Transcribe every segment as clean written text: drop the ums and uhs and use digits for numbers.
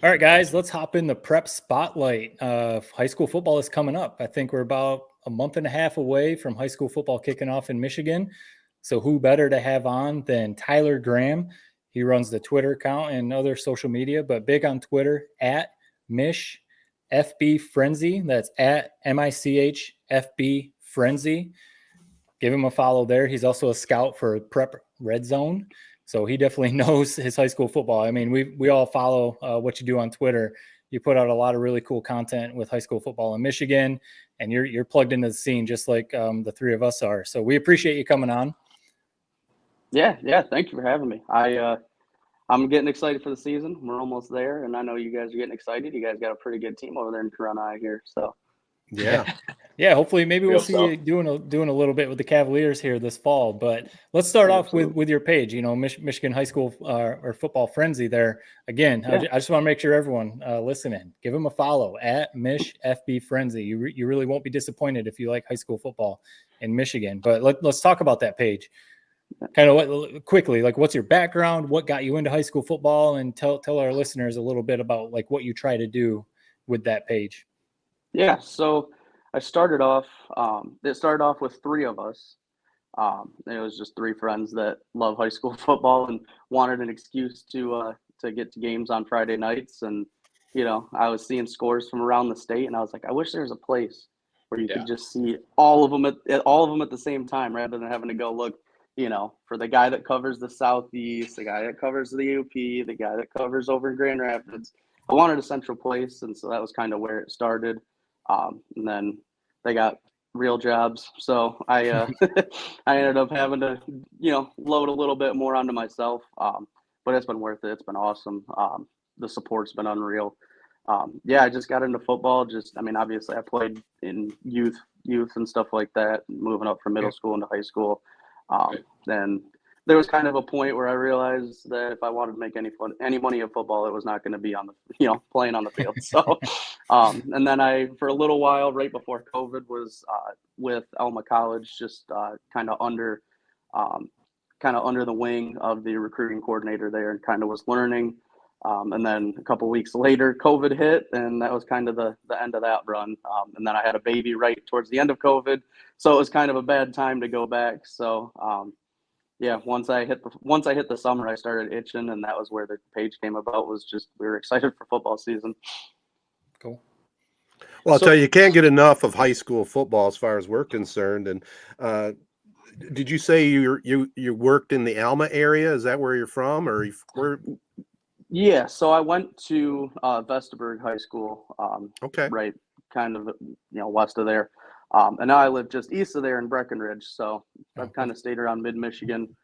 All right, guys, let's hop in the prep spotlight. High school football is coming up. I think we're about a month and a half away from high school football kicking off in Michigan. So who better to have on than Tyler Graham? He runs the Twitter account and other social media, but big on Twitter at MichFBFrenzy. That's at MichFBFrenzy. Give him a follow there. He's also a scout for Prep Red Zone. So he definitely knows his high school football. I mean, we all follow what you do on Twitter. You put out a lot of really cool content with high school football in Michigan, and you're plugged into the scene just like the three of us are. So we appreciate you coming on. Yeah. Thank you for having me. I'm getting excited for the season. We're almost there, and I know you guys are getting excited. You guys got a pretty good team over there in Corona here, so. Yeah. Hopefully, maybe we'll see you doing a little bit with the Cavaliers here this fall. But let's start off with your page. You know, Michigan High School or Football Frenzy. There again. Yeah. I just want to make sure everyone listening, give them a follow at MichFBFrenzy. You really won't be disappointed if you like high school football in Michigan. But let's talk about that page. Kind of quickly, like what's your background? What got you into high school football? And tell our listeners a little bit about like what you try to do with that page. Yeah, so I started off. It started off with three of us. It was just three friends that love high school football and wanted an excuse to get to games on Friday nights. And I was seeing scores from around the state, and I was like, I wish there was a place where you could just see all of them at the same time, rather than having to go look. For the guy that covers the Southeast, the guy that covers the UP, the guy that covers over in Grand Rapids. I wanted a central place, and so that was kind of where it started. And then they got real jobs, so I I ended up having to load a little bit more onto myself. But it's been worth it. It's been awesome. The support's been unreal. I just got into football. Obviously I played in youth and stuff like that, moving up from middle school into high school. Then there was kind of a point where I realized that if I wanted to make any money in football, it was not going to be on the playing on the field. So, and then for a little while right before COVID was with Alma College, just kind of under the wing of the recruiting coordinator there, and kind of was learning. And then a couple of weeks later, COVID hit, and that was kind of the end of that run. And then I had a baby right towards the end of COVID, so it was kind of a bad time to go back. So. Once I hit the summer, I started itching, and that was where the page came about. Was just we were excited for football season. Cool. Well, I'll tell you can't get enough of high school football as far as we're concerned. And did you say you worked in the Alma area? Is that where you're from, or where? Yeah, so I went to Vestaburg High School. Okay. Right, kind of west of there. And now I live just east of there in Breckenridge, so I've kind of stayed around mid-Michigan.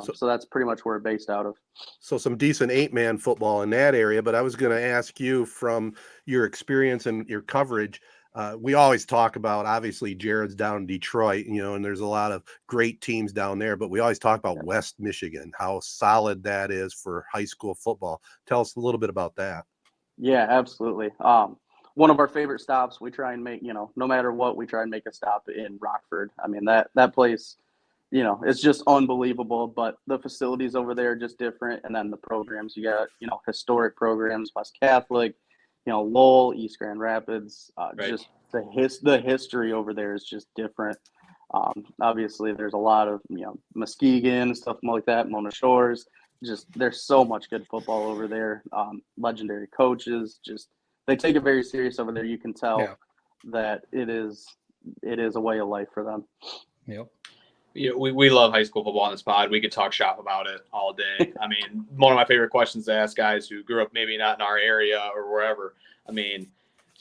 So that's pretty much where we're based out of. So some decent 8-man football in that area. But I was going to ask you, from your experience and your coverage, we always talk about, obviously, Jared's down in Detroit, and there's a lot of great teams down there. But we always talk about West Michigan, how solid that is for high school football. Tell us a little bit about that. Yeah, absolutely. One of our favorite stops, we try and make, no matter what, we try and make a stop in Rockford. I mean, that place, it's just unbelievable, but the facilities over there are just different. And then the programs, you got, historic programs, West Catholic, Lowell, East Grand Rapids, right. Just the history over there is just different. Obviously there's a lot of, Muskegon, stuff like that, Mona Shores, just, there's so much good football over there. Legendary coaches, just, they take it very serious over there. You can tell that it is a way of life for them. Yep. We love high school football on this pod. We could talk shop about it all day. I mean, one of my favorite questions to ask guys who grew up maybe not in our area or wherever. I mean,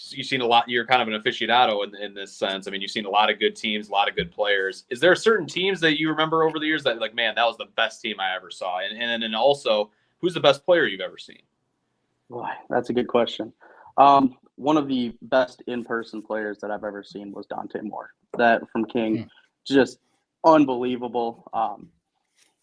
you've seen a lot. You're kind of an aficionado in this sense. I mean, you've seen a lot of good teams, a lot of good players. Is there certain teams that you remember over the years that, like, man, that was the best team I ever saw? And then also, who's the best player you've ever seen? Boy, that's a good question. One of the best in-person players that I've ever seen was Dante Moore. That from King, just unbelievable,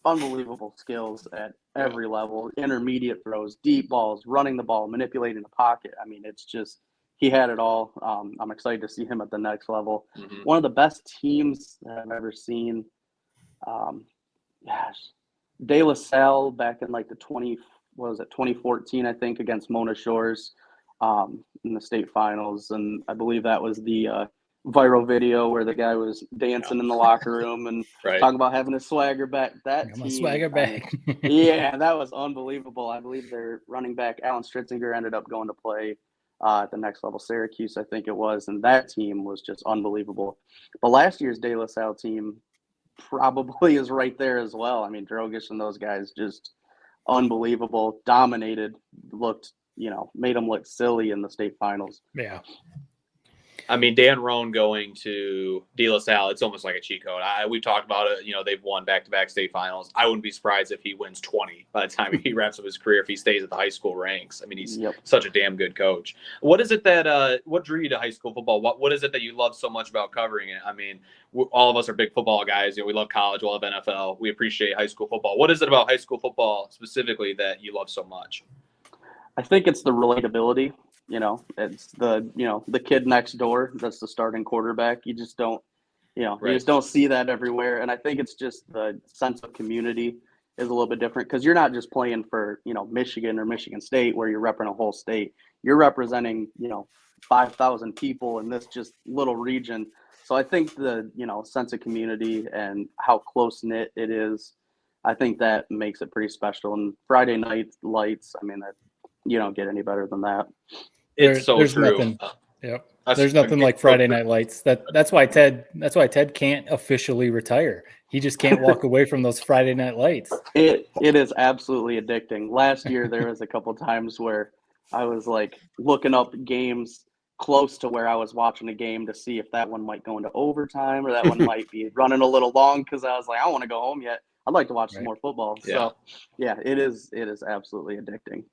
unbelievable skills at every level. Intermediate throws, deep balls, running the ball, manipulating the pocket. I mean, it's just he had it all. I'm excited to see him at the next level. Mm-hmm. One of the best teams that I've ever seen. De La Salle back in like the what was it, 2014, I think, against Mona Shores in the state finals. And I believe that was the viral video where the guy was dancing in the locker room and talking about having his swagger back. That team, swagger back. Yeah, that was unbelievable. I believe their running back, Alan Stritzinger, ended up going to play at the next level, Syracuse, I think it was. And that team was just unbelievable. But last year's De La Salle team probably is right there as well. I mean, Drogish and those guys just unbelievable, dominated, looked, made them look silly in the state finals. Yeah. I mean, Dan Roan going to De La Salle, it's almost like a cheat code. We've talked about it. They've won back-to-back state finals. I wouldn't be surprised if he wins 20 by the time he wraps up his career, if he stays at the high school ranks. I mean, he's such a damn good coach. What is it that what drew you to high school football? What is it that you love so much about covering it? I mean, all of us are big football guys. We love college, we love NFL. We appreciate high school football. What is it about high school football specifically that you love so much? I think it's the relatability. It's the kid next door that's the starting quarterback. You just don't, you just don't see that everywhere. And I think it's just the sense of community is a little bit different because you're not just playing for, Michigan or Michigan State where you're repping a whole state. You're representing, 5,000 people in this just little region. So I think the, sense of community and how close-knit it is, I think that makes it pretty special. And Friday night lights, I mean, that you don't get any better than that. It's so there's true. Nothing. Yep. There's nothing like Friday Night Lights. That's why Ted can't officially retire. He just can't walk away from those Friday Night Lights. It is absolutely addicting. Last year there was a couple times where I was like looking up games close to where I was watching a game to see if that one might go into overtime or that one might be running a little long because I was like, I don't want to go home yet. I'd like to watch some more football. Yeah. So yeah, it is absolutely addicting.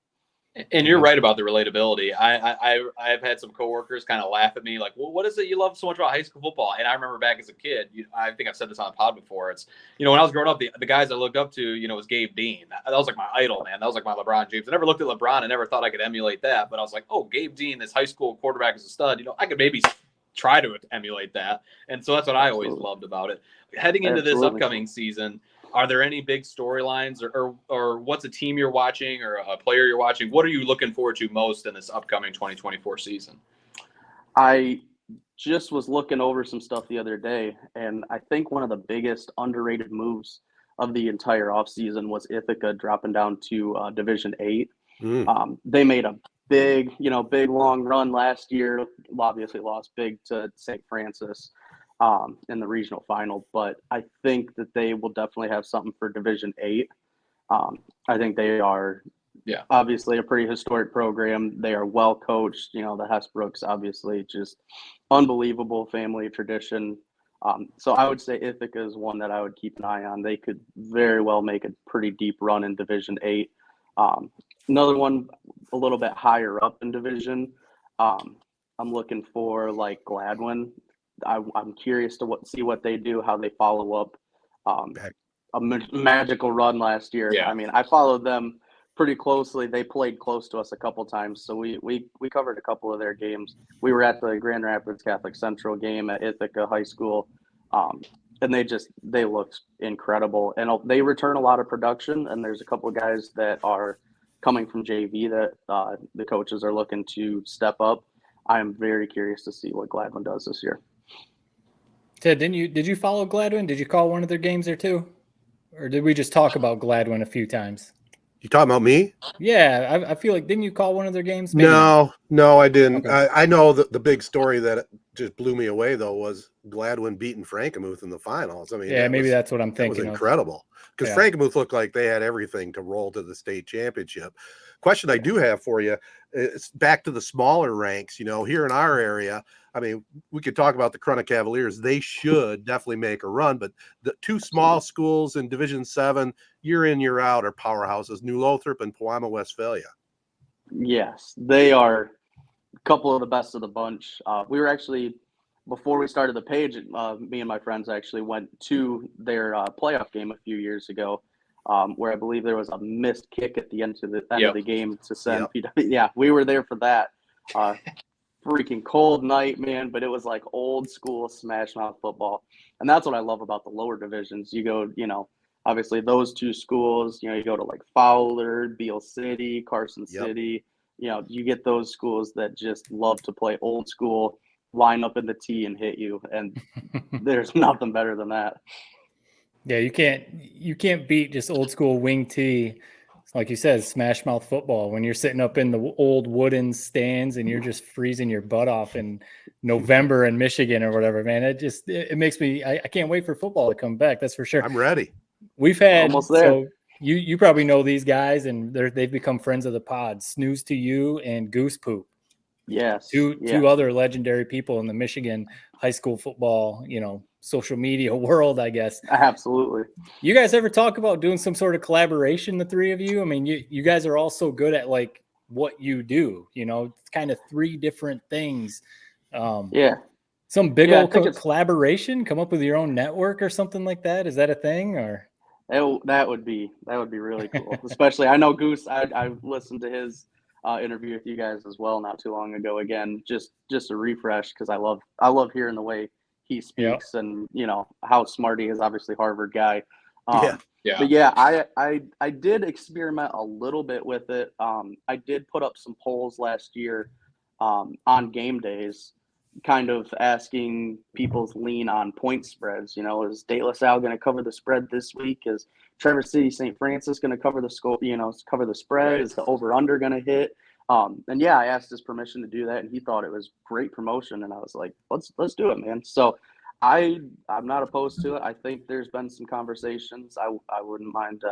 And you're right about the relatability. I've had some coworkers kind of laugh at me like, well, what is it you love so much about high school football? And I remember back as a kid, I think I've said this on the pod before. It's, when I was growing up, the guys I looked up to, was Gabe Dean. That was like my idol, man. That was like my LeBron James. I never looked at LeBron. I never thought I could emulate that. But I was like, oh, Gabe Dean, this high school quarterback is a stud. I could maybe try to emulate that. And so that's what I always loved about it. Heading into this upcoming season, are there any big storylines or what's a team you're watching or a player you're watching? What are you looking forward to most in this upcoming 2024 season? I just was looking over some stuff the other day, and I think one of the biggest underrated moves of the entire offseason was Ithaca dropping down to Division 8. They made a big long run last year, obviously lost big to St. Francis in the regional final, but I think that they will definitely have something for Division 8. I think they are obviously a pretty historic program. They are well coached. The Hesbrooks, obviously, just unbelievable family tradition. So I would say Ithaca is one that I would keep an eye on. They could very well make a pretty deep run in Division 8. Another one a little bit higher up in division, I'm looking for like Gladwin. I'm curious to see what they do, how they follow up a magical run last year. Yeah. I mean, I followed them pretty closely. They played close to us a couple times, so we covered a couple of their games. We were at the Grand Rapids Catholic Central game at Ithaca High School, and they looked incredible. And they return a lot of production, and there's a couple of guys that are coming from JV that the coaches are looking to step up. I am very curious to see what Gladwin does this year. Ted, did you follow Gladwin? Did you call one of their games there too? Or did we just talk about Gladwin a few times? You talking about me? Yeah, I feel like, didn't you call one of their games? Maybe no, I didn't. Okay. I know that the big story that just blew me away, though, was Gladwin beating Frankenmuth in the finals. I mean, that's what I'm thinking. That was incredible because Frankenmuth looked like they had everything to roll to the state championship. Question I do have for you is back to the smaller ranks, here in our area. I mean, we could talk about the Corunna Cavaliers. They should definitely make a run, but the two small schools in Division 7, year in, year out, are powerhouses, New Lothrop and Pewamo, Westphalia. Yes, they are a couple of the best of the bunch. We were actually, before we started the page, me and my friends actually went to their playoff game a few years ago, where I believe there was a missed kick at the end of the game to send PW. Yeah, we were there for that. Freaking cold night, man, but it was like old school smash mouth football. And that's what I love about the lower divisions. You go, obviously those two schools, you go to like Fowler, Beale City, Carson City, you get those schools that just love to play old school, line up in the tee and hit you. And there's nothing better than that. Yeah, you can't beat just old school wing tee. Like you said, smash mouth football when you're sitting up in the old wooden stands and you're just freezing your butt off in November in Michigan or whatever, man. It makes me, I can't wait for football to come back. That's for sure. I'm ready. We've had, almost there. So you probably know these guys and they've become friends of the pod, Snooze to You and Goose Poop. Yes. Two other legendary people in the Michigan high school football, social media world, I guess. Absolutely. You guys ever talk about doing some sort of collaboration, the three of you? I mean, you guys are all so good at like what you do, it's kind of three different things. Some big old collaboration, come up with your own network or something like that. Is that a thing or? That would be really cool. Especially, I know Goose, I listened to his interview with you guys as well not too long ago. Again, just a refresh because I love hearing the way he speaks and how smart he is. Obviously, Harvard guy. But yeah, I did experiment a little bit with it. I did put up some polls last year on game days, kind of asking people's lean on point spreads. Is De La Salle going to cover the spread this week? Is Traverse City St. Francis going to cover the scope? Cover the spread? Right. Is the over under going to hit? And yeah, I asked his permission to do that, and he thought it was great promotion. And I was like, let's do it, man. So I'm not opposed to it. I think there's been some conversations. I wouldn't mind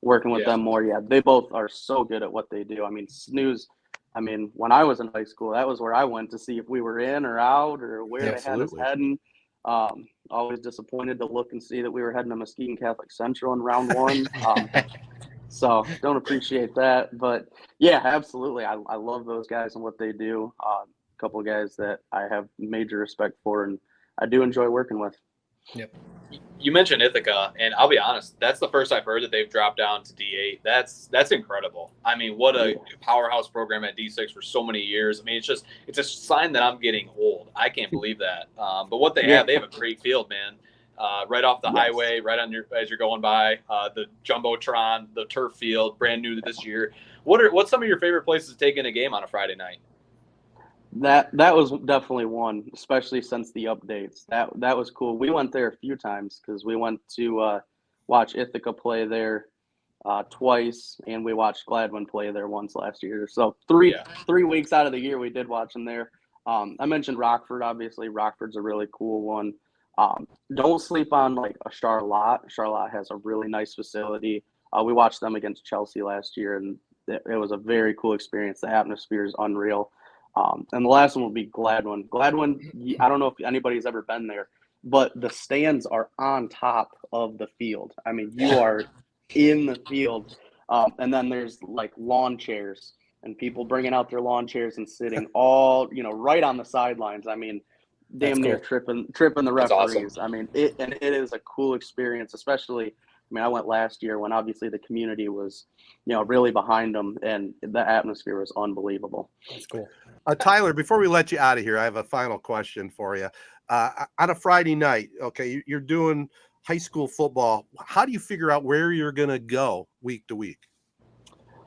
working with them more. Yeah, they both are so good at what they do. I mean, Snooze. I mean, when I was in high school, that was where I went to see if we were in or out or where they had us heading. Always disappointed to look and see that we were heading to Muskegon Catholic Central in round one. So don't appreciate that. But, yeah, absolutely. I love those guys and what they do. A couple of guys that I have major respect for and I do enjoy working with. Yep. You mentioned Ithaca, and I'll be honest, that's the first I've heard that they've dropped down to D8. That's incredible. I mean, what a powerhouse program at D6 for so many years. I mean, it's a sign that I'm getting old. I can't believe that. But what they have a great field, man. Right off the highway, right on as you're going by, the Jumbotron, the turf field, brand new this year. What's some of your favorite places to take in a game on a Friday night? That was definitely one, especially since the updates. That was cool. We went there a few times because we went to watch Ithaca play there twice, and we watched Gladwin play there once last year. So three weeks out of the year we did watch them there. I mentioned Rockford. Obviously, Rockford's a really cool one. Don't sleep on like a Charlotte. Charlotte has a really nice facility. We watched them against Chelsea last year, and it was a very cool experience. The atmosphere is unreal. And the last one will be Gladwin. Gladwin, I don't know if anybody's ever been there, but the stands are on top of the field. I mean, you are in the field. And then there's like lawn chairs and people bringing out their lawn chairs and sitting all, right on the sidelines. I mean, damn near tripping the referees. Awesome. I mean, it is a cool experience, especially. I mean, I went last year when obviously the community was, really behind them, and the atmosphere was unbelievable. That's cool. Tyler, before we let you out of here, I have a final question for you. On a Friday night, okay, you're doing high school football. How do you figure out where you're going to go week to week?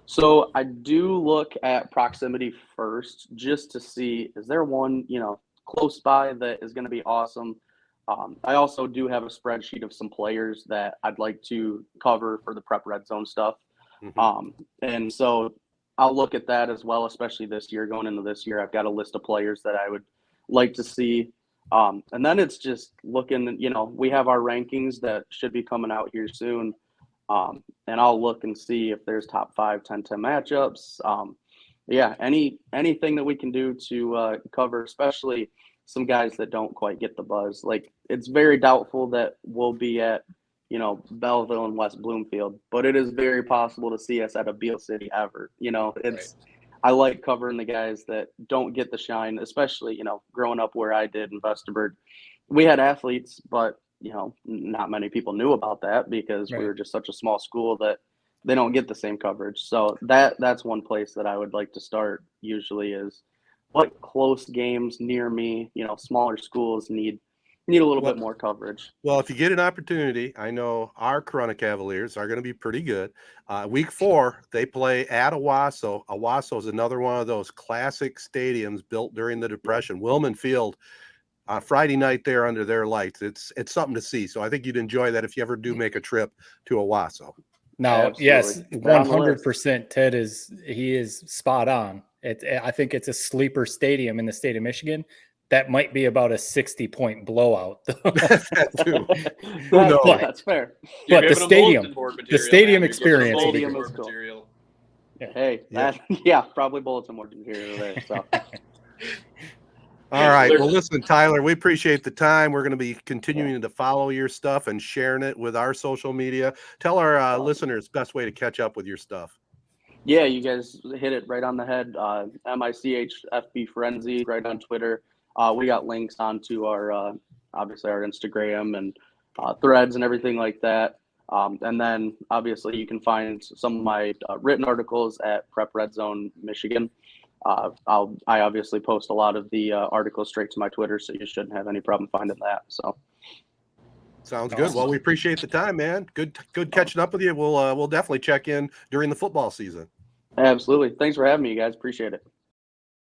So I do look at proximity first, just to see, is there one, close by that is going to be awesome. I also do have a spreadsheet of some players that I'd like to cover for the prep red zone stuff. Mm-hmm. And so I'll look at that as well, especially this year. Going into this year, I've got a list of players that I would like to see. And then it's just looking, we have our rankings that should be coming out here soon. And I'll look and see if there's top 5, 10 matchups. Anything that we can do to cover, especially some guys that don't quite get the buzz. Like, it's very doubtful that we'll be at, Belleville and West Bloomfield, but it is very possible to see us at a Beale City ever. I like covering the guys that don't get the shine, especially, growing up where I did in Vesterberg. We had athletes, but, not many people knew about that because we were just such a small school that they don't get the same coverage. So that's one place that I would like to start usually is what close games near me, smaller schools need Need a little bit more coverage. Well, if you get an opportunity, I know our Corunna Cavaliers are going to be pretty good. Week 4, they play at Owasso. Owasso is another one of those classic stadiums built during the Depression. Wilman Field, Friday night there under their lights. It's something to see. So I think you'd enjoy that if you ever do make a trip to Owasso. Now, Absolutely. yes, Right on the 100%. Ted is spot on. I think it's a sleeper stadium in the state of Michigan. That might be about a 60-point blowout. That too. Who knows? That's fair. You're But the giving them stadium, bulletin board the material, stadium man. You're giving them experience will be bulletin good. board Stadium is cool. material. Hey, Yeah. probably bulletin board material there. So. All right. Well, listen, Tyler, we appreciate the time. We're going to be continuing to follow your stuff and sharing it with our social media. Tell our listeners best way to catch up with your stuff. Yeah, you guys hit it right on the head. MichFBFrenzy right on Twitter. We got links onto our obviously our Instagram and threads and everything like that. And then obviously you can find some of my written articles at Prep Red Zone Michigan. I obviously post a lot of the articles straight to my Twitter, so you shouldn't have any problem finding that. So sounds good. Well, we appreciate the time, man. Good catching up with you. We'll definitely check in during the football season. absolutely. Thanks for having me, you guys. Appreciate it.